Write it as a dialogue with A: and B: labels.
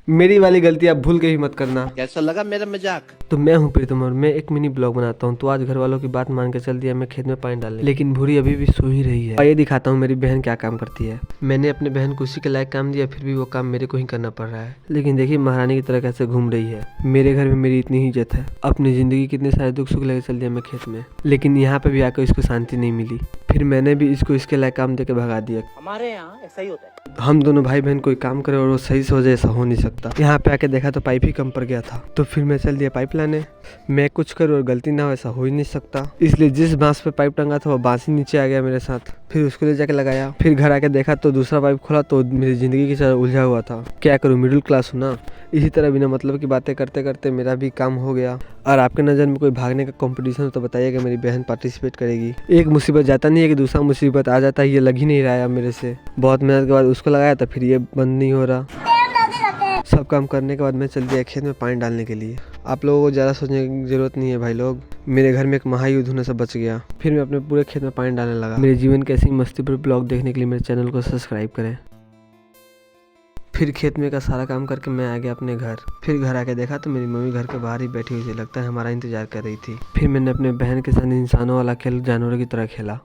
A: मेरी वाली गलती आप भूल के भी मत करना।
B: कैसा लगा मेरा मजाक?
A: तो मैं हूँ प्रीतम और मैं एक मिनी ब्लॉग बनाता हूँ। तो आज घर वालों की बात मान के चल दिया मैं खेत में पानी डालने, लेकिन भूरी अभी भी सो ही रही है। आइए दिखाता हूँ मेरी बहन क्या काम करती है। मैंने अपने बहन को उसी के लायक काम दिया, फिर भी वो काम मेरे को ही करना पड़ रहा है। लेकिन देखिए महारानी की तरह कैसे घूम रही है। मेरे घर में मेरी इतनी ही इज्जत है। अपनी जिंदगी कितने सारे दुख सुख लेके चल दिया मैं खेत में, लेकिन यहाँ पे भी आकर इसको शांति नहीं मिली। फिर मैंने भी इसको इसके लायक काम देके भगा दिया।
C: हमारे यहाँ ऐसा ही होता है।
A: हम दोनों भाई बहन कोई काम करे और वो सही से हो जाए, ऐसा हो नहीं सकता। यहाँ पे आके देखा तो पाइप ही कम पड़ गया था, तो फिर मैं चल दिया पाइप लाने। मैं कुछ करूँ और गलती ना हो, ऐसा हो ही नहीं सकता। इसलिए जिस बांस पे पाइप टंगा था वो बांस ही नीचे आ गया मेरे साथ। फिर उसको ले जाके लगाया। फिर घर आके देखा तो दूसरा पाइप खोला तो मेरी जिंदगी की तरह उलझा हुआ था। क्या करूँ, मिडिल क्लास हूँ ना। इसी तरह बिना मतलब की बातें करते करते मेरा भी काम हो गया। और आपके नज़र में कोई भागने का कंपटीशन हो तो बताइएगा, मेरी बहन पार्टिसिपेट करेगी। एक मुसीबत जाता नहीं है कि दूसरा मुसीबत आ जाता है। ये लग ही नहीं रहा है अब मेरे से। बहुत मेहनत के बाद उसको लगाया तो फिर ये बंद नहीं हो रहा। सब काम करने के बाद मैं चल दिया खेत में पानी डालने के लिए। आप लोगों को ज़्यादा सोचने की जरूरत नहीं है भाई लोग। मेरे घर में एक महायुद्ध होने से बच गया। फिर मैं अपने पूरे खेत में पानी डालने लगा। मेरे जीवन के ऐसी मस्ती पर ब्लॉग देखने के लिए मेरे चैनल को सब्सक्राइब करें। फिर खेत में का सारा काम करके मैं आ गया अपने घर। फिर घर आके देखा तो मेरी मम्मी घर के बाहर ही बैठी हुई थी, लगता है हमारा इंतजार कर रही थी। फिर मैंने अपने बहन के साथ इंसानों वाला खेल जानवरों की तरह खेला।